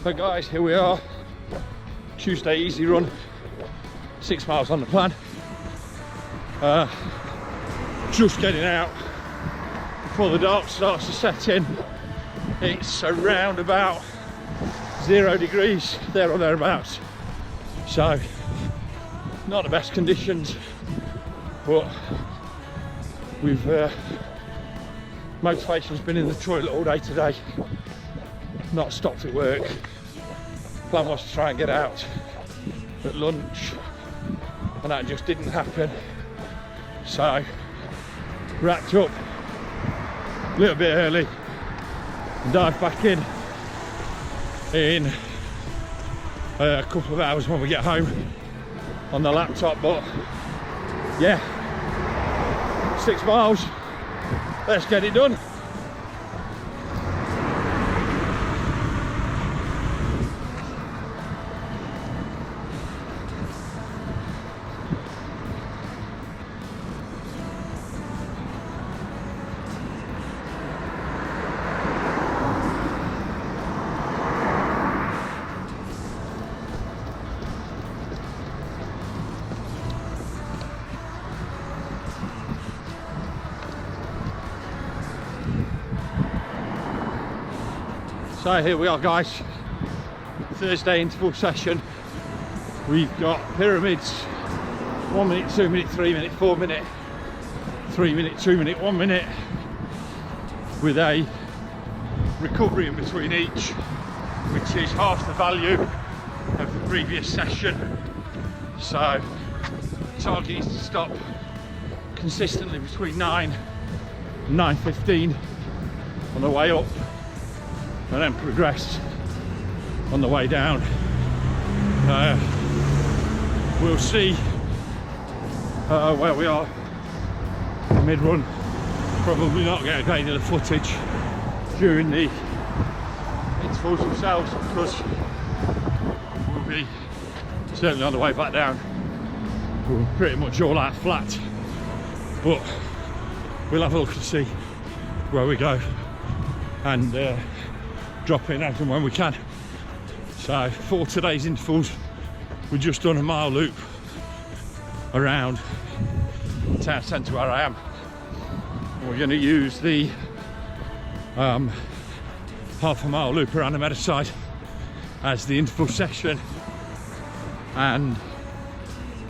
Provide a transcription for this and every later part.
So guys, here we are, Tuesday easy run, 6 miles on the plan. Just getting out before the dark starts to set in. It's around about 0 degrees, there or thereabouts. So, not the best conditions, but we've motivation's been in the toilet all day today, not stopped at work. Plan was to try and get out at lunch, and that just didn't happen. So, wrapped up a little bit early and dive back in a couple of hours when we get home on the laptop. But yeah, 6 miles, let's get it done. So here we are guys, Thursday interval session. We've got pyramids, 1 minute, 2 minute, 3 minute, 4 minute, 3 minute, 2 minute, 1 minute, with a recovery in between each, which is half the value of the previous session. So target is to stop consistently between 9 and 9:15 on the way up, and then progress on the way down. We'll see where we are mid-run. Probably not get a great deal of footage during the intervals themselves, because we'll be certainly on the way back down. We're pretty much all out flat, but we'll have a look to see where we go and drop in as and when we can. So for today's intervals, we've just done a mile loop around town centre where I am. We're going to use the half a mile loop around the Meadowside as the interval section, and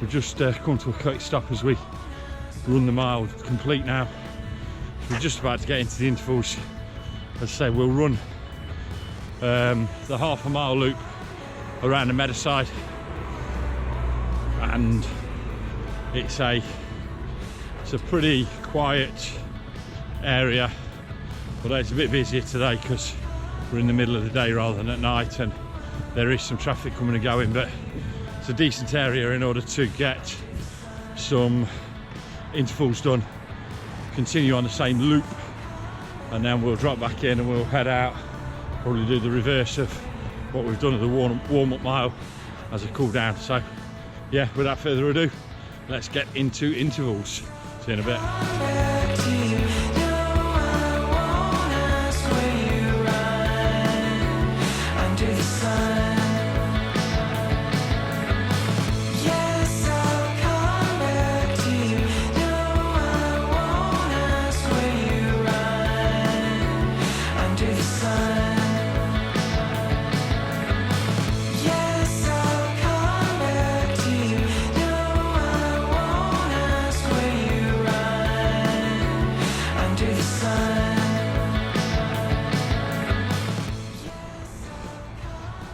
we've just come to a quick stop as we run the mile complete now. We're just about to get into the intervals. As I say, we'll run the half a mile loop around the Meadowside, and it's a pretty quiet area, although it's a bit busier today because we're in the middle of the day rather than at night, and there is some traffic coming and going, but it's a decent area in order to get some intervals done. Continue on the same loop, and then we'll drop back in and we'll head out, probably do the reverse of what we've done at the warm-up mile as a cool down. So yeah, without further ado, let's get into intervals. See you in a bit.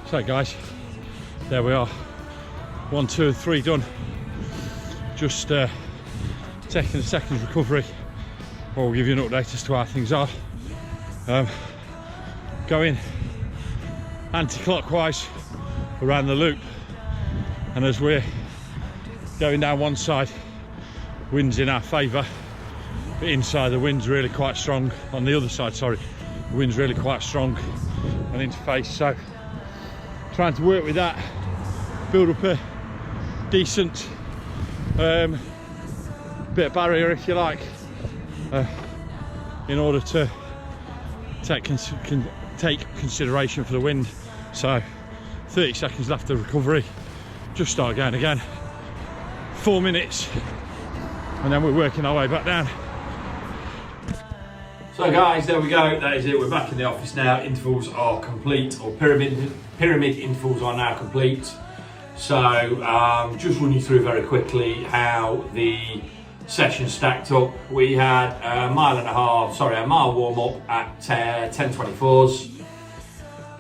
So guys, there we are, 1, 2 and 3 done. Just taking a second's recovery, or we'll give you an update as to how things are. Going anti-clockwise around the loop, and as we're going down one side, wind's in our favour, but inside the wind's really quite strong. On the other side, sorry, the wind's really quite strong and interface, so trying to work with that, build up a decent bit of barrier, if you like, in order to take consideration for the wind So 30 seconds left of recovery, just start going again, 4 minutes, and then we're working our way back down. So guys, there we go, that is it, we're back in the office now. Intervals are complete, or pyramid intervals are now complete. So just run you through very quickly how the session stacked up. We had a mile warm up at 10:24s.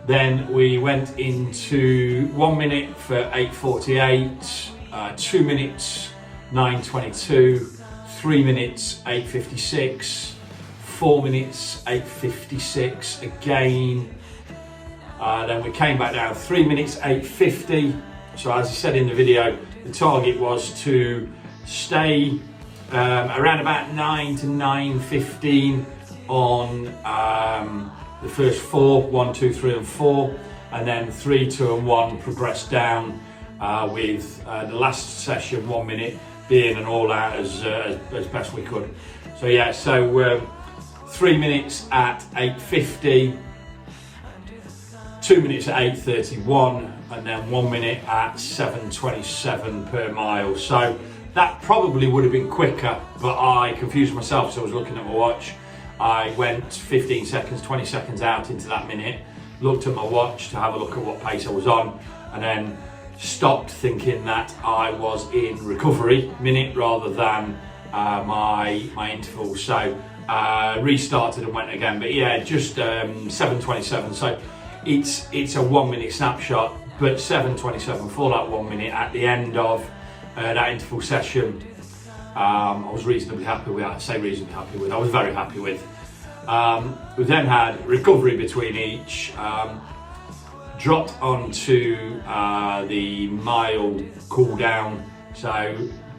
Then we went into 1 minute for 8:48, 2 minutes 9:22, 3 minutes 8:56, 4 minutes 8:56 again. Then we came back down 3 minutes 8:50. So as I said in the video, the target was to stay around about 9 to 9:15 on the first 4, 1, 2, 3 and 4, and then 3, 2 and 1 progressed down with the last session 1 minute being an all out as best we could. So yeah, so 3 minutes at 8:50, 2 minutes at 8:31, and then 1 minute at 7:27 per mile. So that probably would have been quicker, but I confused myself, so I was looking at my watch. I went 15 seconds, 20 seconds out into that minute, looked at my watch to have a look at what pace I was on, and then stopped thinking that I was in recovery minute rather than my interval. So restarted and went again, but yeah, just 7:27. So it's a 1 minute snapshot, but 7:27 for that 1 minute at the end of that interval session. I was reasonably happy with. I say reasonably happy with. I was very happy with. We then had recovery between each. Dropped onto the mile cool down, so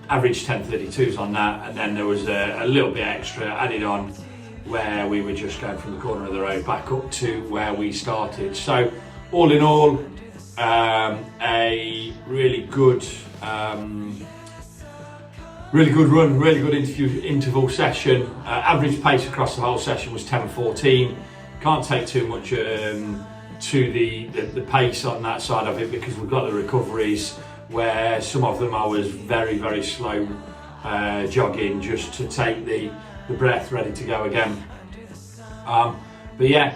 average 10:32s on that, and then there was a little bit extra added on where we were just going from the corner of the road back up to where we started. So all in all, a really good run, really good interval session. Average pace across the whole session was 10:14. Can't take too much to the pace on that side of it, because we've got the recoveries where some of them I was very, very slow jogging just to take the breath ready to go again. But yeah,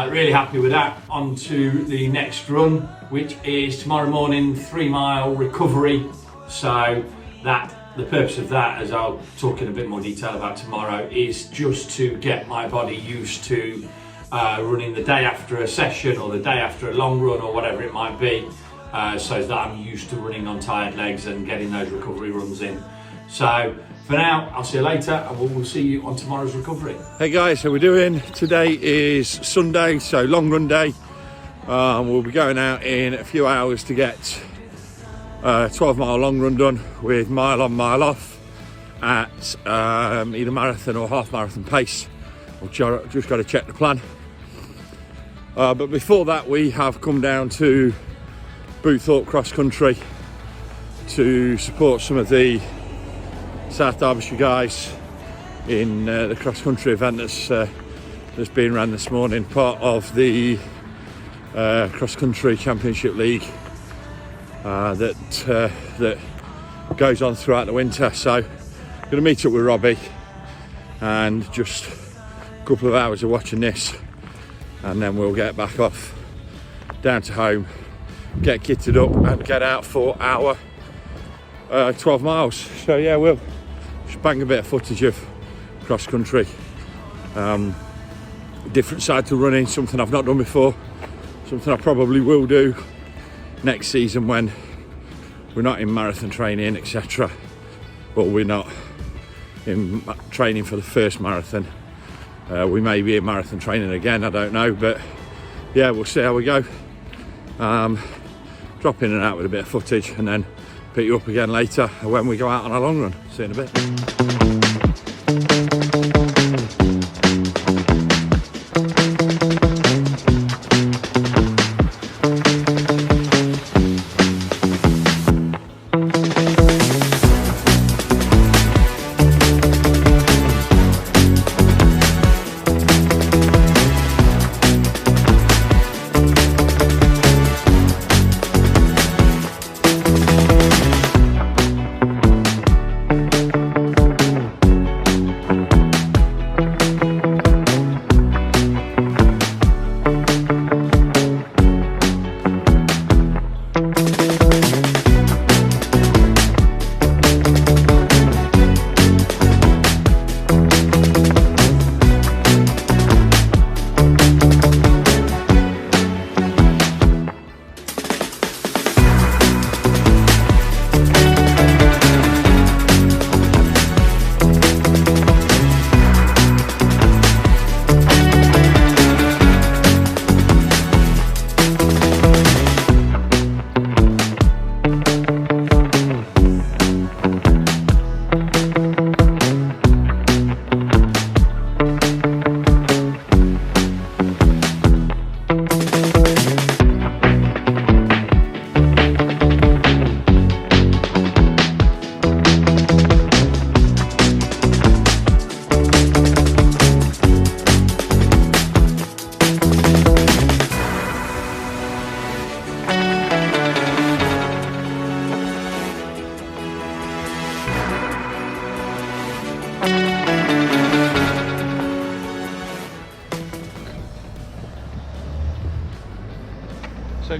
really happy with that. On to the next run, which is tomorrow morning, 3 mile recovery. So the purpose of that, as I'll talk in a bit more detail about tomorrow, is just to get my body used to running the day after a session or the day after a long run or whatever it might be, so that I'm used to running on tired legs and getting those recovery runs in. So for now, I'll see you later, and we'll see you on tomorrow's recovery. Hey guys, so we're doing, today is Sunday, so long run day. We'll be going out in a few hours to get 12 mile long run done with mile on, mile off at either marathon or half marathon pace. I've just got to check the plan. But before that, we have come down to Boothorpe cross country to support some of the South Derbyshire guys in the cross country event that's been run this morning, part of the cross country championship league that goes on throughout the winter. So going to meet up with Robbie and just a couple of hours of watching this, and then we'll get back off down to home, get kitted up and get out for our 12 miles. So yeah, we'll just bang a bit of footage of cross country, different side to running, something I've not done before, something I probably will do next season when we're not in marathon training, etc. But we're not in training for the first marathon. We may be in marathon training again, I don't know, but yeah, we'll see how we go. Drop in and out with a bit of footage, and then pick you up again later when we go out on a long run. See you in a bit. So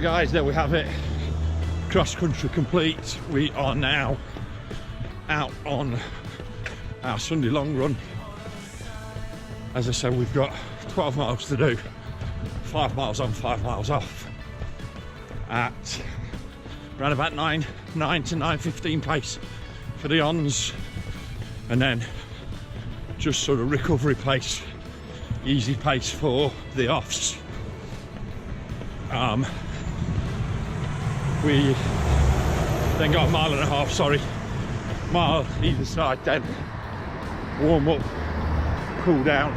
guys, there we have it, cross country complete. We are now out on our Sunday long run. As I said, we've got 12 miles to do, 5 miles on, 5 miles off, at around about 9 to 9:15 pace for the ons, and then just sort of recovery pace, easy pace for the offs. We then got 1.5 miles, mile either side, then warm up, cool down.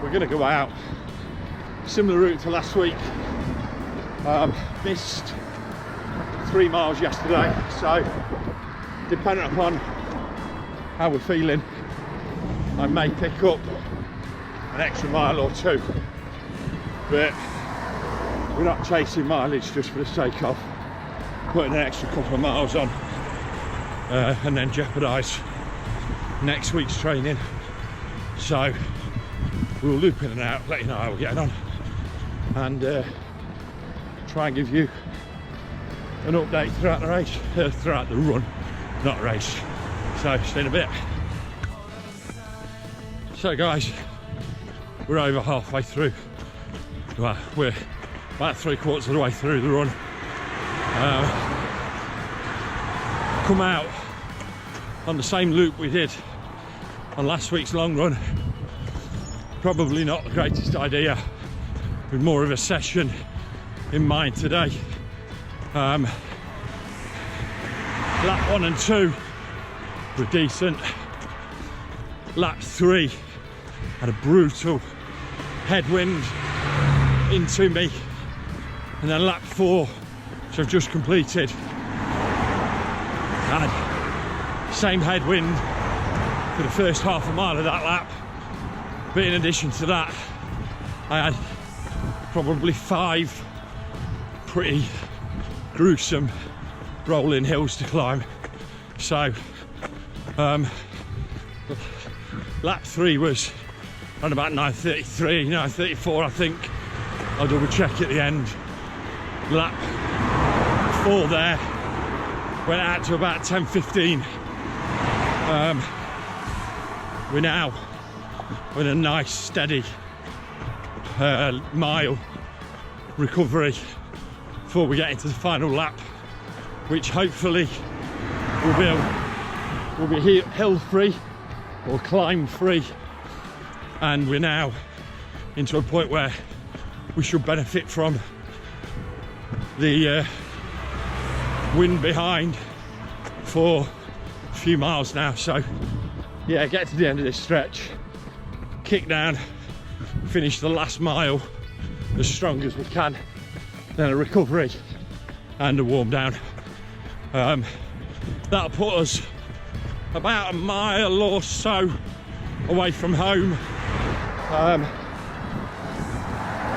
We're going to go out similar route to last week. Missed 3 miles yesterday, so depending upon how we're feeling, I may pick up an extra mile or two, but we're not chasing mileage just for the sake of putting an extra couple of miles on and then jeopardise next week's training. So we'll loop in and out, let you know how we're getting on, and try and give you an update throughout the race, throughout the run, not race. So see you in a bit. So guys, we're over halfway through. Well, we're about 3/4 of the way through the run. Come out on the same loop we did on last week's long run. Probably not the greatest idea, with more of a session in mind today. Lap 1 and 2 were decent. Lap 3 had a brutal headwind into me, and then lap 4, which I've just completed, had same headwind for the first half a mile of that lap. But in addition to that, I had probably 5 pretty gruesome rolling hills to climb. So lap 3 was around about 9:33, 9:34 I think. I'll double check at the end. Lap 4 there went out to about 10:15. We're now in a nice steady mile recovery before we get into the final lap, which hopefully will be hill free or climb free, and we're now into a point where we should benefit from the wind behind for a few miles now. So yeah, get to the end of this stretch, kick down, finish the last mile as strong as we can, then a recovery and a warm down. That'll put us about a mile or so away from home.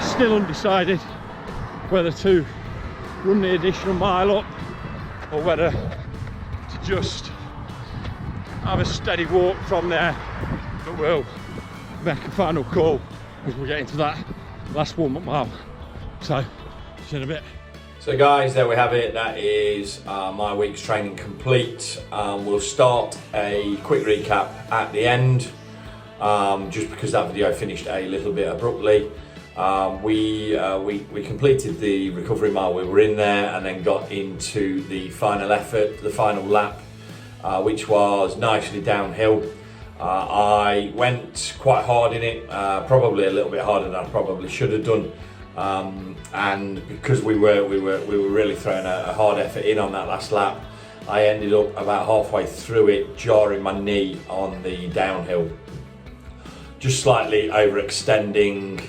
Still undecided whether to run the additional mile up or whether to just have a steady walk from there, but we'll make a final call as we get into that last warm-up mile. So see you in a bit. So guys, there we have it. That is my week's training complete. We'll start a quick recap at the end, just because that video finished a little bit abruptly. We completed the recovery mile. We were in there and then got into the final effort, the final lap, which was nicely downhill. I went quite hard in it, probably a little bit harder than I probably should have done. And because we were really throwing a hard effort in on that last lap, I ended up about halfway through it jarring my knee on the downhill, just slightly overextending.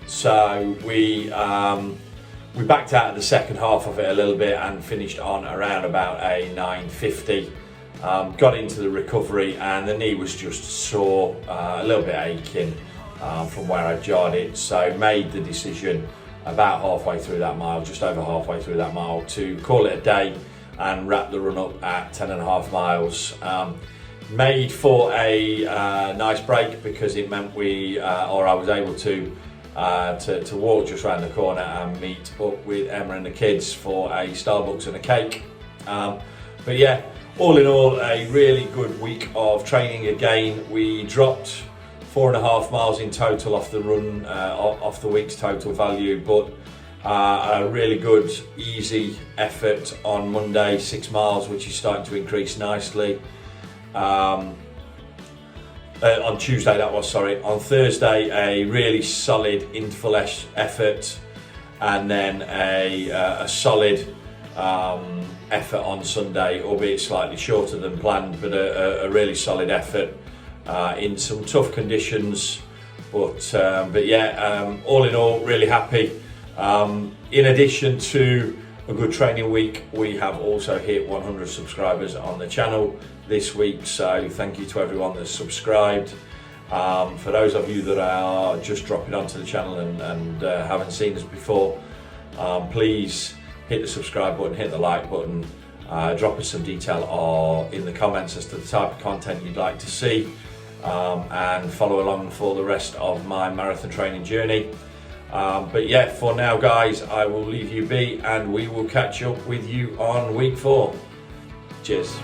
So we backed out of the second half of it a little bit and finished on around about a 9:50. Got into the recovery and the knee was just sore, a little bit aching from where I jarred it. So made the decision about halfway through that mile, just over halfway through that mile, to call it a day and wrap the run up at 10.5 miles. made for a nice break because it meant I was able to walk just around the corner and meet up with Emma and the kids for a Starbucks and a cake. But yeah, all in all, a really good week of training again. We dropped 4.5 miles in total off the run, off the week's total value, but a really good, easy effort on Monday, 6 miles, which is starting to increase nicely. On Tuesday, that was, sorry. On Thursday, a really solid interval effort, and then a solid effort on Sunday, albeit slightly shorter than planned, but a really solid effort in some tough conditions. But yeah, all in all, really happy. In addition to a good training week, we have also hit 100 subscribers on the channel this week, so thank you to everyone that's subscribed. For those of you that are just dropping onto the channel and haven't seen us before, please hit the subscribe button, hit the like button, drop us some detail in the comments as to the type of content you'd like to see, and follow along for the rest of my marathon training journey. But yeah, for now guys, I will leave you be and we will catch up with you on week 4. Cheers.